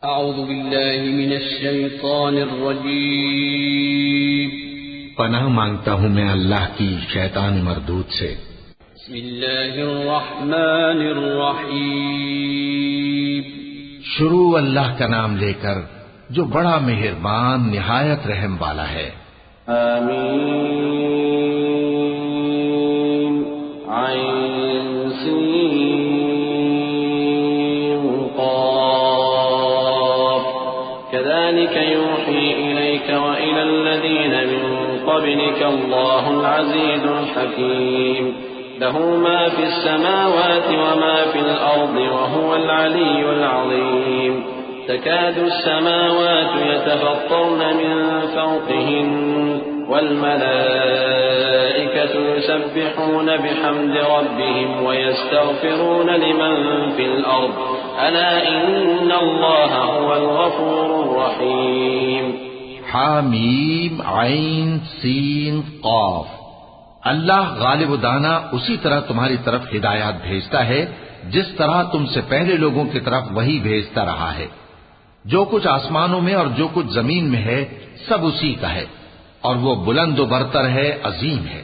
اعوذ باللہ من الشیطان الرجیم پناہ مانگتا ہوں میں اللہ کی شیطان مردود سے۔ بسم اللہ الرحمن الرحیم شروع اللہ کا نام لے کر جو بڑا مہربان نہایت رحم والا ہے۔ آمین عین سین قاف كذلك يوحي إليك وإلى الذين من قبلك الله العزيز الحكيم له ما في السماوات وما في الأرض وهو العلي العظيم تكاد السماوات يتفطرن من فوقهن والملائكة يسبحون بحمد ربهم ويستغفرون لمن في الأرض ألا إن الله هو الغفور الرحيم۔ حامیم عین سین قاف۔ اللہ غالب و دانا اسی طرح تمہاری طرف ہدایات بھیجتا ہے جس طرح تم سے پہلے لوگوں کی طرف وہی بھیجتا رہا ہے۔ جو کچھ آسمانوں میں اور جو کچھ زمین میں ہے سب اسی کا ہے، اور وہ بلند و برتر ہے، عظیم ہے۔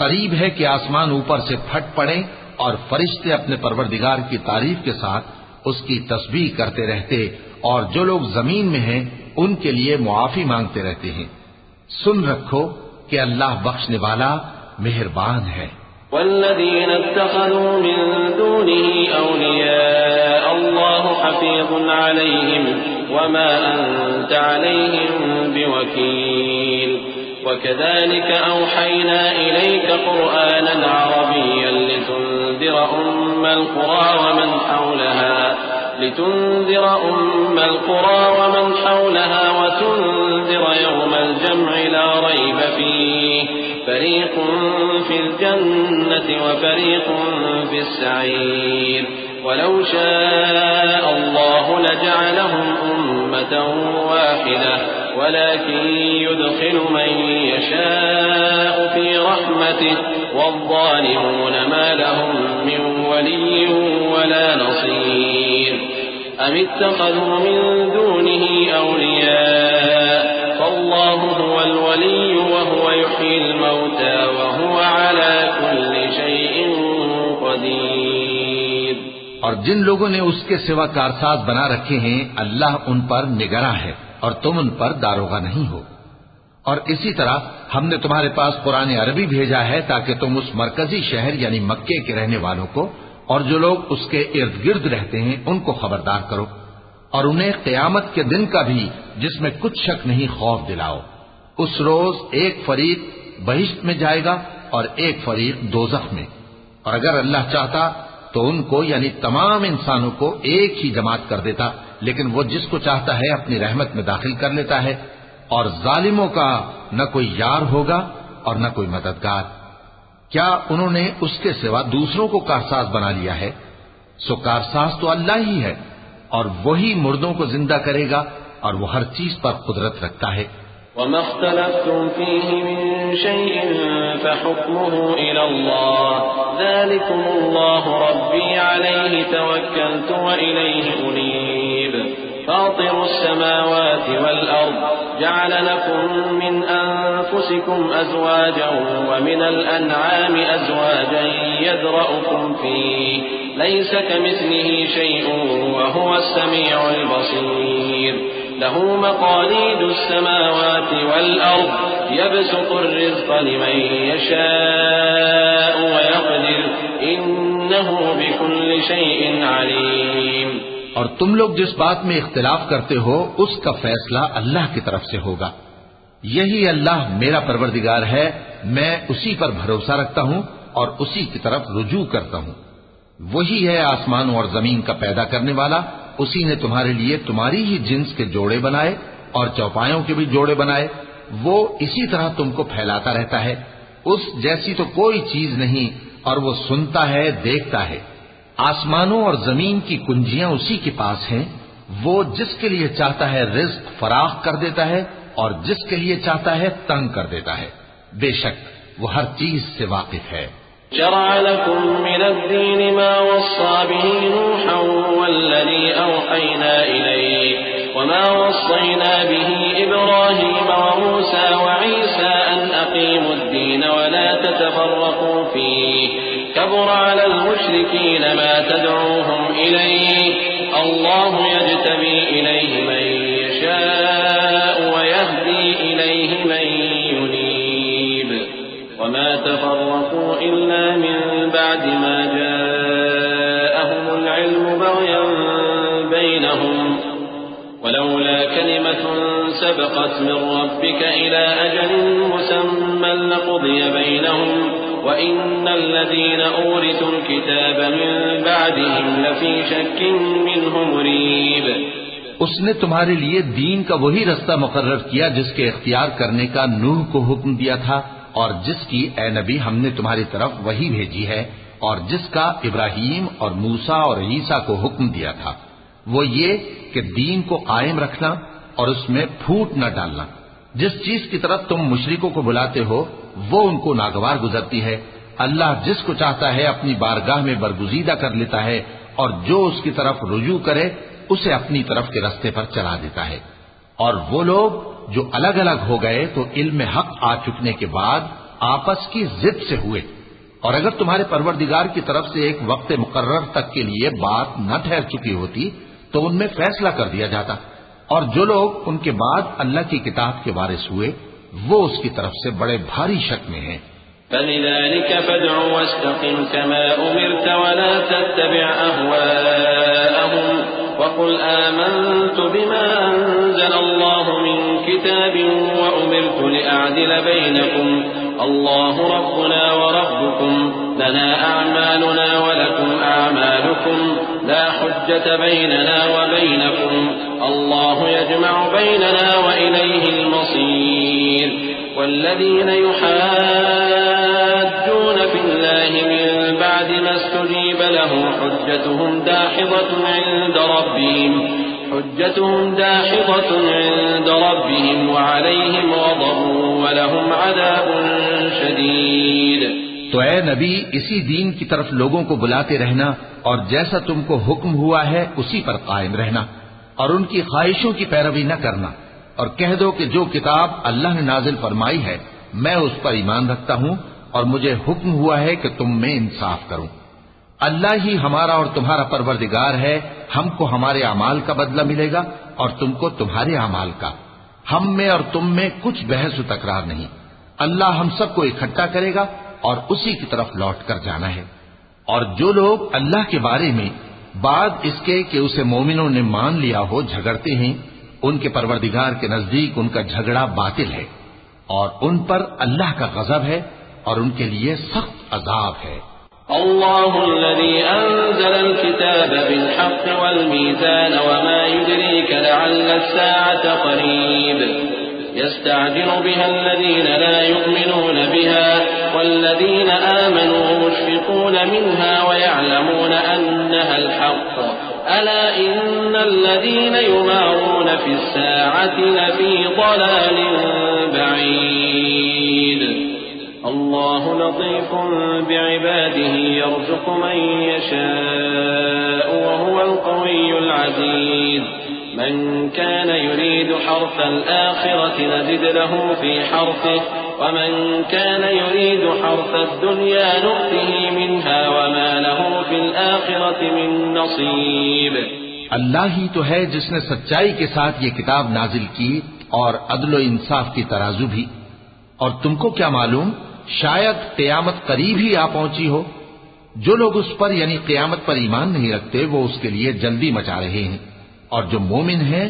قریب ہے کہ آسمان اوپر سے پھٹ پڑے اور فرشتے اپنے پروردگار کی تعریف کے ساتھ اس کی تسبیح کرتے رہتے، اور جو لوگ زمین میں ہیں ان کے لیے معافی مانگتے رہتے ہیں۔ سن رکھو کہ اللہ بخشنے والا مہربان ہے۔ والذين اتخذوا من دونه أولياء الله حفيظ عليهم وما أنت عليهم بوكيل وكذلك أوحينا إليك قرآنا عربيا لتنذر أم القرى ومن حولها وتنذر يوم الجمع لا ريب فيه فريق في الجنة وفريق في السعير ولو شاء الله لجعلهم أمة واحدة ولكن يدخل من يشاء في رحمته والظالمون ما لهم من ولي ولا نصير أم اتخذوا من دونه أولياء فالله هو الولي وهو يحيي الموتى وهو على كل شيء قدير۔ اور جن لوگوں نے اس کے سوا کارساز بنا رکھے ہیں اللہ ان پر نگراں ہے اور تم ان پر داروغہ نہیں ہو۔ اور اسی طرح ہم نے تمہارے پاس قرآن عربی بھیجا ہے تاکہ تم اس مرکزی شہر یعنی مکے کے رہنے والوں کو اور جو لوگ اس کے ارد گرد رہتے ہیں ان کو خبردار کرو، اور انہیں قیامت کے دن کا بھی جس میں کچھ شک نہیں خوف دلاؤ۔ اس روز ایک فریق بہشت میں جائے گا اور ایک فریق دوزخ میں، اور اگر اللہ چاہتا تو ان کو یعنی تمام انسانوں کو ایک ہی جماعت کر دیتا، لیکن وہ جس کو چاہتا ہے اپنی رحمت میں داخل کر لیتا ہے، اور ظالموں کا نہ کوئی یار ہوگا اور نہ کوئی مددگار۔ کیا انہوں نے اس کے سوا دوسروں کو کارساز بنا لیا ہے؟ سو کارساز تو اللہ ہی ہے، اور وہی مردوں کو زندہ کرے گا، اور وہ ہر چیز پر قدرت رکھتا ہے۔ وما اختلفتم فيه من شيء فحكمه إلى الله ذلكم الله ربي عليه توكلت وإليه أنيب فاطر السماوات والأرض جعل لكم من أنفسكم أزواجا ومن الأنعام أزواجا يذرأكم فيه ليس كمثله شيء وهو السميع البصير له مقاليد السماوات والأرض يبسط الرزق لمن يشاء ويقدر إنه بكل شيء عليم۔ اور تم لوگ جس بات میں اختلاف کرتے ہو اس کا فیصلہ اللہ کی طرف سے ہوگا۔ یہی اللہ میرا پروردگار ہے، میں اسی پر بھروسہ رکھتا ہوں اور اسی کی طرف رجوع کرتا ہوں۔ وہی ہے آسمانوں اور زمین کا پیدا کرنے والا، اسی نے تمہارے لیے تمہاری ہی جنس کے جوڑے بنائے اور چوپایوں کے بھی جوڑے بنائے، وہ اسی طرح تم کو پھیلاتا رہتا ہے۔ اس جیسی تو کوئی چیز نہیں، اور وہ سنتا ہے، دیکھتا ہے۔ آسمانوں اور زمین کی کنجیاں اسی کے پاس ہیں، وہ جس کے لیے چاہتا ہے رزق فراخ کر دیتا ہے اور جس کے لیے چاہتا ہے تنگ کر دیتا ہے۔ بے شک وہ ہر چیز سے واقف ہے۔ شرع لكم من الدين ما وصى به نوحا والذي أوحينا إليك وما وصينا به إبراهيم وموسى وعيسى أن أقيموا الدين ولا تتفرقوا فيه كبر على المشركين ما تدعوهم إليه الله يجتبي إليه من يشاء ويهدي إليه من ينيب وما تفرقوا إلا من بعد ما جاءهم العلم بغيا بينهم ولولا كلمة سبقت من ربك إلى أجل مسمى لقضي بينهم وإن الذين أورثوا الكتاب من بعدهم لفي شك منه مريب. اس نے تمہارے لیے دین کا وہی رستہ مقرر کیا جس کے اختیار کرنے کا نوح کو حکم دیا تھا اور جس کی اے نبی ہم نے تمہاری طرف وہی بھیجی ہے اور جس کا ابراہیم اور موسیٰ اور عیسیٰ کو حکم دیا تھا وہ یہ کہ دین کو قائم رکھنا اور اس میں پھوٹ نہ ڈالنا. جس چیز کی طرف تم مشرکوں کو بلاتے ہو وہ ان کو ناگوار گزرتی ہے. اللہ جس کو چاہتا ہے اپنی بارگاہ میں برگزیدہ کر لیتا ہے اور جو اس کی طرف رجوع کرے اسے اپنی طرف کے رستے پر چلا دیتا ہے. اور وہ لوگ جو الگ الگ ہو گئے تو علم حق آ چکنے کے بعد آپس کی ضد سے ہوئے اور اگر تمہارے پروردگار کی طرف سے ایک وقت مقرر تک کے لیے بات نہ ٹھہر چکی ہوتی تو ان میں فیصلہ کر دیا جاتا اور جو لوگ ان کے بعد اللہ کی کتاب کے وارث ہوئے وہ اس کی طرف سے بڑے بھاری شک میں ہیں. فلذلك فادع واستقم كما أمرت ولا تتبع أهواءهم وقل آمنت بما أنزل الله من كتاب وأمرت لأعدل بينكم الله ربنا وربكم لنا أعمالنا ولكم أعمالكم لا حجة بيننا وبينكم الله يجمع بيننا وإليه المصير. والذين يحاجون في الله من بعد ما استجيب له حجتهم داحضة عند ربهم وعليهم غضب ولهم عذاب شديد. تو اے نبی اسی دین کی طرف لوگوں کو بلاتے رہنا اور جیسا تم کو حکم ہوا ہے اسی پر قائم رہنا اور ان کی خواہشوں کی پیروی نہ کرنا اور کہہ دو کہ جو کتاب اللہ نے نازل فرمائی ہے میں اس پر ایمان رکھتا ہوں اور مجھے حکم ہوا ہے کہ تم میں انصاف کروں. اللہ ہی ہمارا اور تمہارا پروردگار ہے. ہم کو ہمارے اعمال کا بدلہ ملے گا اور تم کو تمہارے اعمال کا. ہم میں اور تم میں کچھ بحث و تکرار نہیں. اللہ ہم سب کو اکٹھا کرے گا اور اسی کی طرف لوٹ کر جانا ہے. اور جو لوگ اللہ کے بارے میں بعد اس کے کہ اسے مومنوں نے مان لیا ہو جھگڑتے ہیں ان کے پروردگار کے نزدیک ان کا جھگڑا باطل ہے اور ان پر اللہ کا غضب ہے اور ان کے لیے سخت عذاب ہے. الله الذي أنزل الكتاب بالحق والميزان وما يدريك لعل الساعة قريب يستعجل بها الذين لا يؤمنون بها والذين آمنوا مشفقون منها ويعلمون أنها الحق ألا إن الذين يمارون في الساعة لفي ضلال بعيد. الله لطيف بعباده يرزق من يشاء وهو القوي العزيز. من كان يريد حرث الآخرة نزد له في حرثه ومن كان يريد حرث الدنيا نؤته منها وما له في الآخرة من نصيب. اللہ ہی تو ہے جس نے سچائی کے ساتھ یہ کتاب نازل کی اور عدل و انصاف کی ترازو بھی. اور تم کو کیا معلوم شاید قیامت قریب ہی آ پہنچی ہو. جو لوگ اس پر یعنی قیامت پر ایمان نہیں رکھتے وہ اس کے لیے جلدی مچا رہے ہیں اور جو مومن ہیں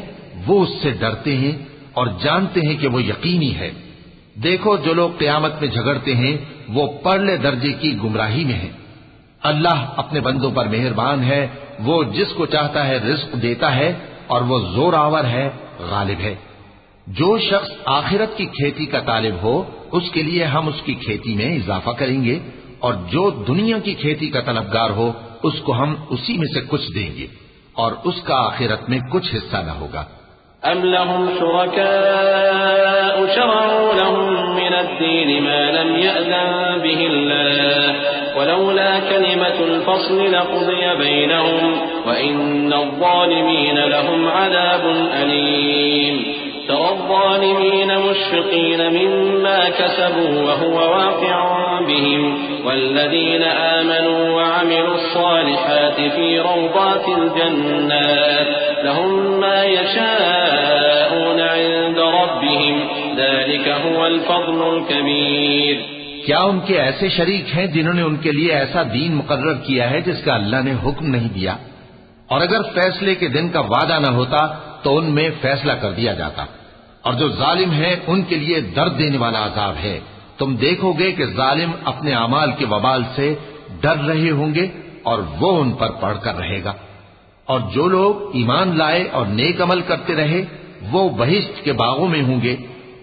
وہ اس سے ڈرتے ہیں اور جانتے ہیں کہ وہ یقینی ہے. دیکھو جو لوگ قیامت میں جھگڑتے ہیں وہ پرلے درجے کی گمراہی میں ہیں. اللہ اپنے بندوں پر مہربان ہے. وہ جس کو چاہتا ہے رزق دیتا ہے اور وہ زور آور ہے غالب ہے. جو شخص آخرت کی کھیتی کا طالب ہو اس کے لیے ہم اس کی کھیتی میں اضافہ کریں گے اور جو دنیا کی کھیتی کا طلبگار ہو اس کو ہم اسی میں سے کچھ دیں گے اور اس کا آخرت میں کچھ حصہ نہ ہوگا. أم لهم شركاء شرعوا لهم من الدين ما لم يأذن به الله ولولا كلمة الفصل لقضي بينهم وإن الظالمين لهم عذاب أليم ترى الظالمين مشفقين مما كسبوا وهو واقع بهم والذين آمنوا وعملوا الصالحات في روضات الجنات لهم ما يشاءون عند ربهم ذلك هو الفضل الكبير کیا ان کے ایسے شریک ہیں جنہوں نے ان کے لیے ایسا دین مقرر کیا ہے جس کا اللہ نے حکم نہیں دیا؟ اور اگر فیصلے کے دن کا وعدہ نہ ہوتا تو ان میں فیصلہ کر دیا جاتا، اور جو ظالم ہیں ان کے لیے درد دینے والا عذاب ہے۔ تم دیکھو گے کہ ظالم اپنے اعمال کے وبال سے ڈر رہے ہوں گے اور وہ ان پر پڑھ کر رہے گا، اور جو لوگ ایمان لائے اور نیک عمل کرتے رہے وہ بہشت کے باغوں میں ہوں گے،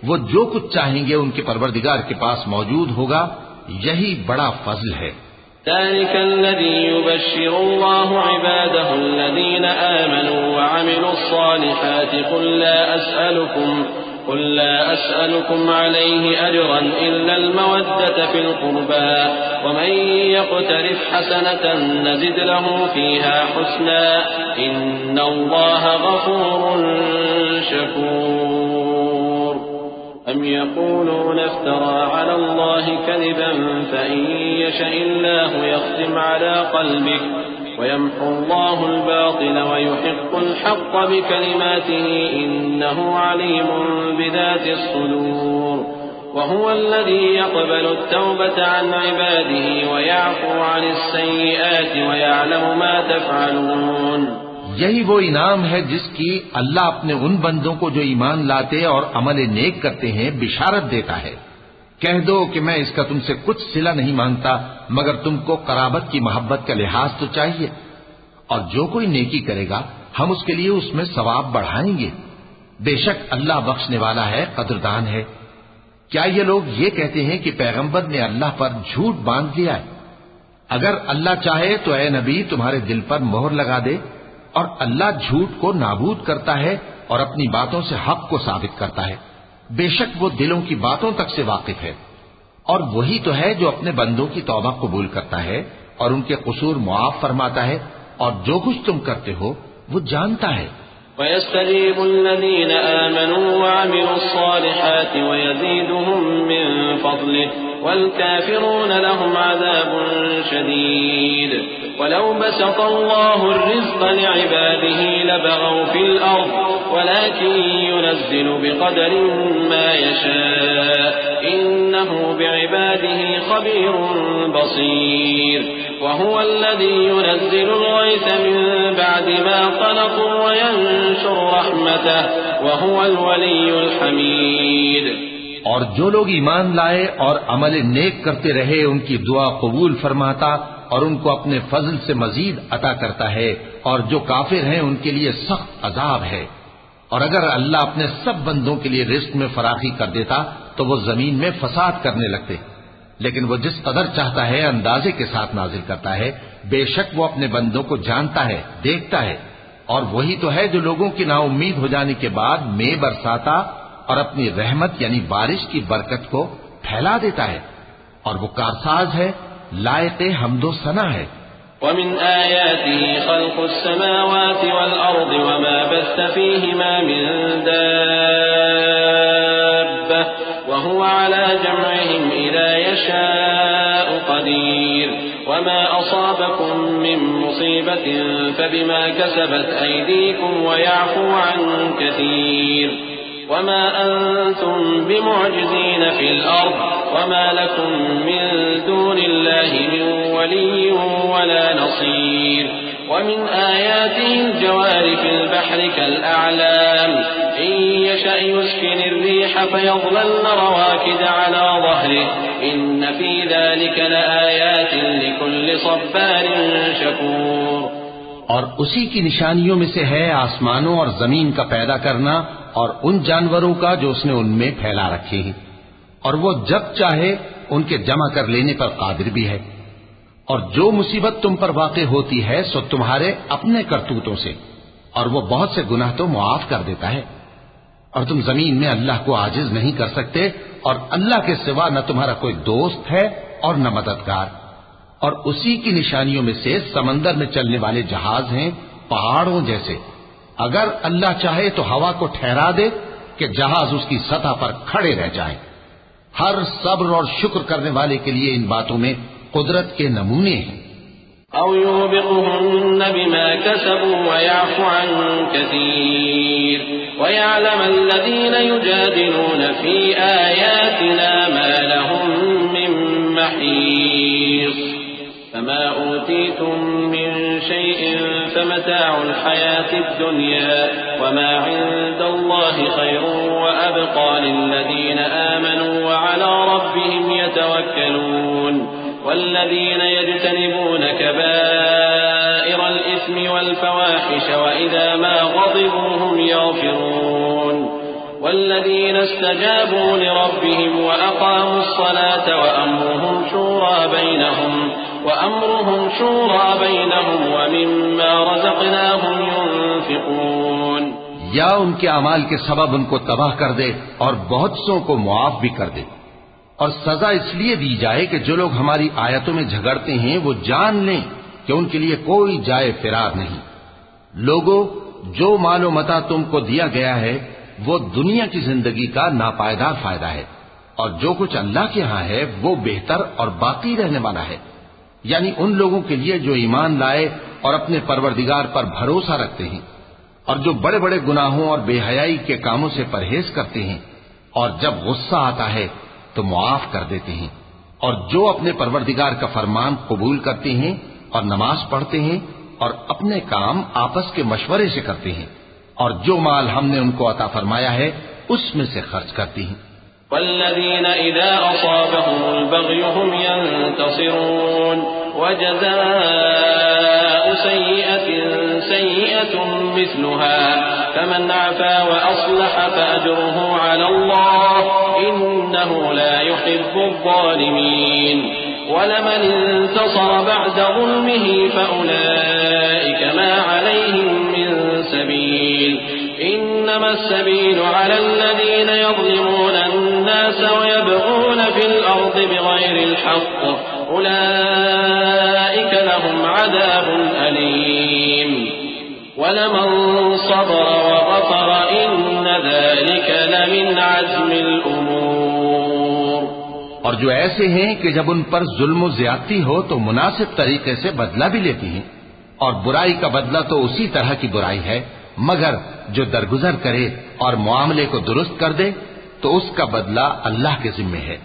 وہ جو کچھ چاہیں گے ان کے پروردگار کے پاس موجود ہوگا، یہی بڑا فضل ہے۔ ذلك الذي يبشر الله عباده الذين آمنوا وعملوا الصالحات قل لا أسألكم عليه أجرا إلا المودة في القربى ومن يقترف حسنة نزد له فيها حسنا إن الله غفور شكور أم يقولون افترى على الله كذبا فإن يشاء الله يختم على قلبك ويمحو الله الباطل ويحق الحق بكلماته إنه عليم بذات الصدور وهو الذي يقبل التوبة عن عباده ويعفو عن السيئات ويعلم ما تفعلون۔ یہی وہ انعام ہے جس کی اللہ اپنے ان بندوں کو جو ایمان لاتے اور عمل نیک کرتے ہیں بشارت دیتا ہے۔ کہہ دو کہ میں اس کا تم سے کچھ صلہ نہیں مانگتا مگر تم کو قرابت کی محبت کا لحاظ تو چاہیے، اور جو کوئی نیکی کرے گا ہم اس کے لیے اس میں ثواب بڑھائیں گے، بے شک اللہ بخشنے والا ہے، قدردان ہے۔ کیا یہ لوگ یہ کہتے ہیں کہ پیغمبر نے اللہ پر جھوٹ باندھ لیا ہے؟ اگر اللہ چاہے تو اے نبی تمہارے دل پر مہر لگا دے، اور اللہ جھوٹ کو نابود کرتا ہے اور اپنی باتوں سے حق کو ثابت کرتا ہے، بے شک وہ دلوں کی باتوں تک سے واقف ہے، اور وہی تو ہے جو اپنے بندوں کی توبہ قبول کرتا ہے اور ان کے قصور معاف فرماتا ہے، اور جو کچھ تم کرتے ہو وہ جانتا ہے۔ ويستجيب الذين آمنوا وعملوا الصالحات ويزيدهم من فضله والكافرون لهم عذاب شديد ولو بسط الله الرزق لعباده لبغوا في الأرض ولكن ينزل بقدر ما يشاء إنه بعباده خبير بصير وهو الذي ينزل الغيث من بعد ما قنطوا وينشر رحمته وهو الولي الحميد۔ اور جو لوگ ایمان لائے اور عمل نیک کرتے رہے ان کی دعا قبول فرماتا اور ان کو اپنے فضل سے مزید عطا کرتا ہے، اور جو کافر ہیں ان کے لیے سخت عذاب ہے۔ اور اگر اللہ اپنے سب بندوں کے لیے رزق میں فراخی کر دیتا تو وہ زمین میں فساد کرنے لگتے، لیکن وہ جس قدر چاہتا ہے اندازے کے ساتھ نازل کرتا ہے، بے شک وہ اپنے بندوں کو جانتا ہے، دیکھتا ہے، اور وہی تو ہے جو لوگوں کی نا امید ہو جانے کے بعد مے برساتا اور اپنی رحمت یعنی بارش کی برکت کو پھیلا دیتا ہے، اور وہ کارساز ہے، لائق حمد و ثنا ہے۔ ومن آياته خلق السماوات والأرض وما بث فيهما من دابة وهو على جمعهم إذا يشاء قدير وما أصابكم من مصيبة فبما كسبت أيديكم ويعفو عن كثير وما أنتم بمعجزين في الأرض وما لكم من دون الله من ولي ولا نصير ومن آياته الجوار في البحر كالأعلام إن يشأ يسكن الريح فيظللن رواكد على ظهره إن في ذلك لآيات لكل صبار شكور۔ اور اسی کی نشانیوں میں سے ہے آسمانوں اور زمین کا پیدا کرنا اور ان جانوروں کا جو اس نے ان میں پھیلا رکھے ہیں، اور وہ جب چاہے ان کے جمع کر لینے پر قادر بھی ہے، اور جو مصیبت تم پر واقع ہوتی ہے سو تمہارے اپنے کرتوتوں سے، اور وہ بہت سے گناہ تو معاف کر دیتا ہے۔ اور تم زمین میں اللہ کو عاجز نہیں کر سکتے، اور اللہ کے سوا نہ تمہارا کوئی دوست ہے اور نہ مددگار۔ اور اسی کی نشانیوں میں سے سمندر میں چلنے والے جہاز ہیں پہاڑوں جیسے، اگر اللہ چاہے تو ہوا کو ٹھہرا دے کہ جہاز اس کی سطح پر کھڑے رہ جائیں۔ ہر صبر اور شکر کرنے والے کے لیے ان باتوں میں قدرت کے نمونے ہیں۔ أو يوبقهن بما كسبوا ويعفو عن كثير ويعلم الذين يجادلون في آياتنا ما لهم من محيص فما أوتيتم من شيء فمتاع الحياة الدنيا وما عند الله خير وأبقى للذين آمنوا وعلى ربهم يتوكلون والذين يجتنبون كبائر الإثم والفواحش وإذا ما غضبوا هم يغفرون والذين استجابوا لربهم وأقاموا الصلاة وأمرهم شورى بينهم ومما رزقناهم ينفقون۔ یا ان کے اعمال کے سبب ان کو تباہ کر دے اور بہت سو کو معاف بھی کر دے، اور سزا اس لیے دی جائے کہ جو لوگ ہماری آیتوں میں جھگڑتے ہیں وہ جان لیں کہ ان کے لیے کوئی جائے فرار نہیں۔ لوگوں، جو مال و متاع تم کو دیا گیا ہے وہ دنیا کی زندگی کا ناپائیدار فائدہ ہے، اور جو کچھ اللہ کے ہاں ہے وہ بہتر اور باقی رہنے والا ہے، یعنی ان لوگوں کے لیے جو ایمان لائے اور اپنے پروردگار پر بھروسہ رکھتے ہیں، اور جو بڑے بڑے گناہوں اور بے حیائی کے کاموں سے پرہیز کرتے ہیں، اور جب غصہ آتا ہے تو معاف کر دیتے ہیں، اور جو اپنے پروردگار کا فرمان قبول کرتے ہیں اور نماز پڑھتے ہیں اور اپنے کام آپس کے مشورے سے کرتے ہیں، اور جو مال ہم نے ان کو عطا فرمایا ہے اس میں سے خرچ کرتے ہیں۔ والذين إذا أصابهم البغي هم ينتصرون وجزاء سيئة مثلها فمن عفا وأصلح فأجره على الله إنه لا يحب الظالمين ولمن انتصر بعد ظلمه فأولئك ما عليهم من سبيل إنما السبيل على الذين يظلمون الناس ويبغون في الأرض بغير الحق أولئك لهم عذاب أليم ولمن صبر وغفر إن ذلك لمن عزم الأمور۔ اور جو ایسے ہیں کہ جب ان پر ظلم و زیادتی ہو تو مناسب طریقے سے بدلہ بھی لیتی ہیں، اور برائی کا بدلہ تو اسی طرح کی برائی ہے، مگر جو درگزر کرے اور معاملے کو درست کر دے تو اس کا بدلہ اللہ کے ذمے ہے۔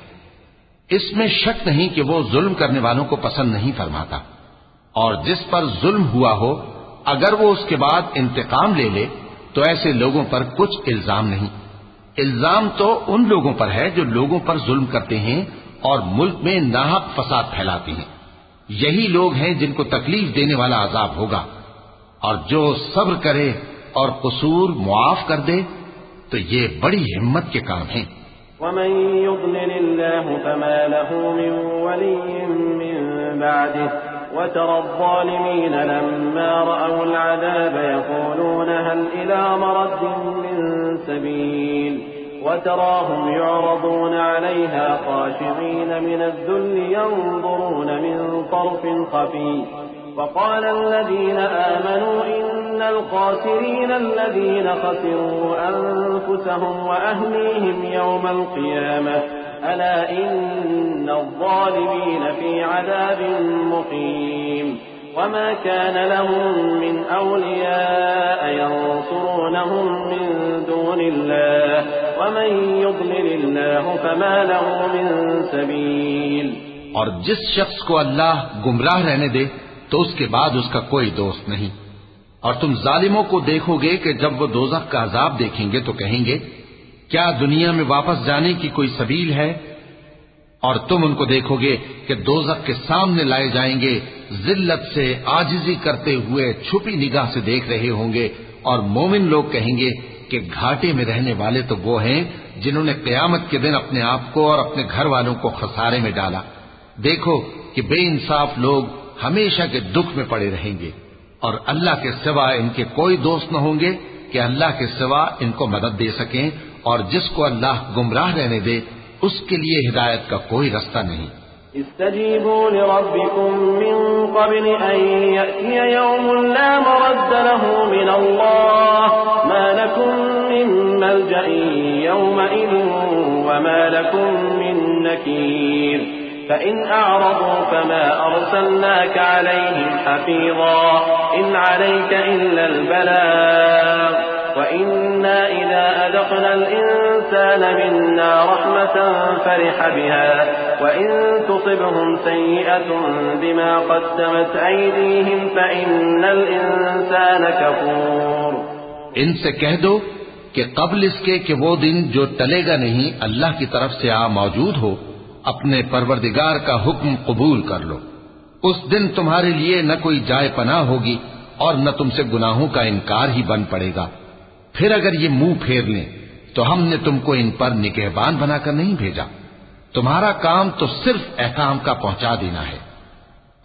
اس میں شک نہیں کہ وہ ظلم کرنے والوں کو پسند نہیں فرماتا، اور جس پر ظلم ہوا ہو اگر وہ اس کے بعد انتقام لے لے تو ایسے لوگوں پر کچھ الزام نہیں۔ الزام تو ان لوگوں پر ہے جو لوگوں پر ظلم کرتے ہیں اور ملک میں ناحق فساد پھیلاتے ہیں، یہی لوگ ہیں جن کو تکلیف دینے والا عذاب ہوگا، اور جو صبر کرے اور قصور معاف کر دے تو یہ بڑی ہمت کے کام ہیں۔ ومن يضلل الله فما له من ولي من بعده وترى الظالمين لما رأوا العذاب يقولون هل إلى مرد من سبيل وتراهم يعرضون عليها خاشعين من الذل ينظرون من طرف خفي وقال الذين آمنوا إن الخاسرين الذين خسروا أنفسهم وأهليهم يوم القيامة ألا إن الظالمين في عذاب مقيم وما كان لهم من أولياء ينصرونهم من دون الله ومن يضلل الله فما له من سبيل۔ اور جس شخص کو اللہ گمراہ رہنے دے تو اس کے بعد اس کا کوئی دوست نہیں، اور تم ظالموں کو دیکھو گے کہ جب وہ دوزخ کا عذاب دیکھیں گے تو کہیں گے کیا دنیا میں واپس جانے کی کوئی سبیل ہے؟ اور تم ان کو دیکھو گے کہ دوزخ کے سامنے لائے جائیں گے، ذلت سے عاجزی کرتے ہوئے چھپی نگاہ سے دیکھ رہے ہوں گے، اور مومن لوگ کہیں گے کہ گھاٹے میں رہنے والے تو وہ ہیں جنہوں نے قیامت کے دن اپنے آپ کو اور اپنے گھر والوں کو خسارے میں ڈالا۔ دیکھو کہ بے انصاف لوگ ہمیشہ کے دکھ میں پڑے رہیں گے، اور اللہ کے سوا ان کے کوئی دوست نہ ہوں گے کہ اللہ کے سوا ان کو مدد دے سکیں، اور جس کو اللہ گمراہ رہنے دے اس کے لیے ہدایت کا کوئی رستہ نہیں۔ استجیبوا لربکم من قبل ان یأتی یوم لا مرد له من اللہ ما لکم من ملجأ یومئذ وما لکم من نکیر فإن أعرضوا فما أرسلناك عليهم حفيظا إن عليك إلا البلاغ وإنا إذا أذقنا الإنسان منا رحمة فرح بها وإن تصبهم سيئة بما قدمت أيديهم فإن الإنسان كفور۔ ان سے کہہ دو کہ قبل اس کے کہ وہ دن جو ٹلے گا نہیں اللہ کی طرف سے موجود ہو، اپنے پروردگار کا حکم قبول کر لو۔ اس دن تمہارے لیے نہ کوئی جائے پناہ ہوگی اور نہ تم سے گناہوں کا انکار ہی بن پڑے گا۔ پھر اگر یہ منہ پھیر لیں تو ہم نے تم کو ان پر نگہبان بنا کر نہیں بھیجا، تمہارا کام تو صرف احکام کا پہنچا دینا ہے۔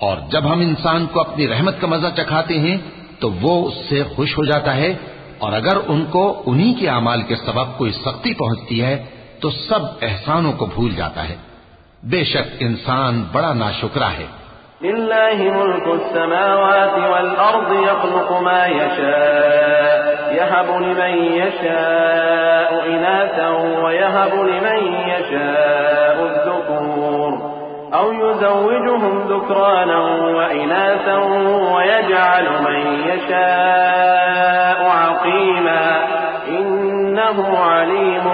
اور جب ہم انسان کو اپنی رحمت کا مزہ چکھاتے ہیں تو وہ اس سے خوش ہو جاتا ہے، اور اگر ان کو انہی کے اعمال کے سبب کوئی سختی پہنچتی ہے تو سب احسانوں کو بھول جاتا ہے۔ بے شک انسان بڑا ناشکرا ہے۔ للہ ملک السماوات والارض يخلق ما يشاء يهب لمن يشاء اناثا ويهب لمن يشاء الذكور او يزوجهم ذكرانا واناثا ويجعل من يشاء عقيما انه عليم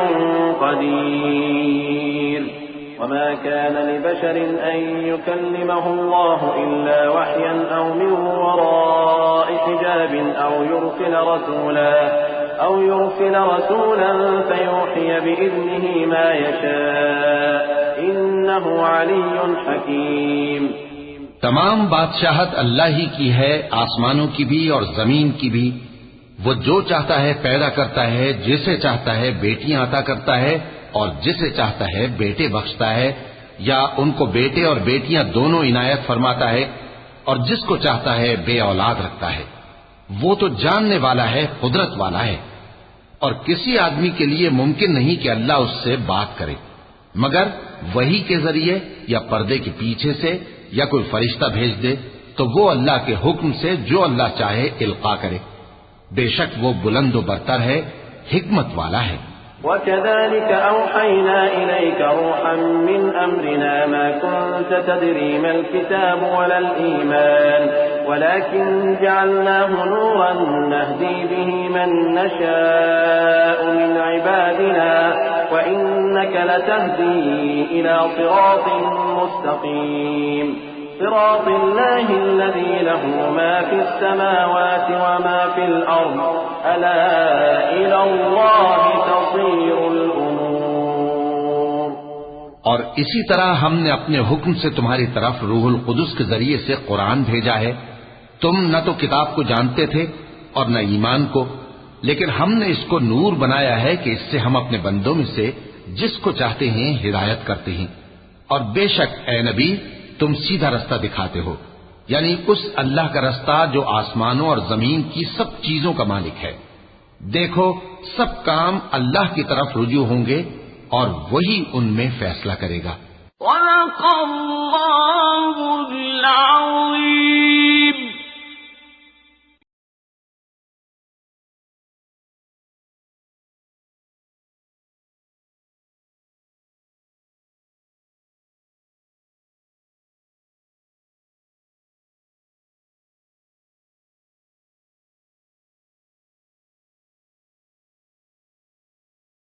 قدير۔ وما كان لبشر أن يكلمه الله إلا وحيا أو من وراء حجاب أو يرسل رسولا فيوحي بإذنه ما يشاء إنه علي حكيم۔ تمام بادشاہت اللہ ہی کی ہے، آسمانوں کی بھی اور زمین کی بھی۔ وہ جو چاہتا ہے پیدا کرتا ہے، جسے چاہتا ہے بیٹیاں عطا کرتا ہے اور جسے چاہتا ہے بیٹے بخشتا ہے، یا ان کو بیٹے اور بیٹیاں دونوں عنایت فرماتا ہے، اور جس کو چاہتا ہے بے اولاد رکھتا ہے۔ وہ تو جاننے والا ہے، قدرت والا ہے، اور کسی آدمی کے لیے ممکن نہیں کہ اللہ اس سے بات کرے مگر وحی کے ذریعے یا پردے کے پیچھے سے یا کوئی فرشتہ بھیج دے تو وہ اللہ کے حکم سے جو اللہ چاہے القا کرے۔ بے شک وہ بلند و برتر ہے، حکمت والا ہے۔ وكذلك أوحينا إليك روحا من أمرنا ما كنت تدري ما الكتاب ولا الإيمان ولكن جعلناه نورا نهدي به من نشاء من عبادنا وإنك لتهدي إلى صراط مستقيم صراط الله الذي له ما في السماوات وما في الأرض ألا إلى الله تصير الأمور۔ اور اسی طرح ہم نے اپنے حکم سے تمہاری طرف روح القدس کے ذریعے سے قرآن بھیجا ہے۔ تم نہ تو کتاب کو جانتے تھے اور نہ ایمان کو، لیکن ہم نے اس کو نور بنایا ہے کہ اس سے ہم اپنے بندوں میں سے جس کو چاہتے ہیں ہدایت کرتے ہیں۔ اور بے شک اے نبی تم سیدھا رستہ دکھاتے ہو، یعنی اس اللہ کا رستہ جو آسمانوں اور زمین کی سب چیزوں کا مالک ہے۔ دیکھو سب کام اللہ کی طرف رجوع ہوں گے اور وہی ان میں فیصلہ کرے گا۔ وَلَقَ اللَّهُ الْعَظِيمُ۔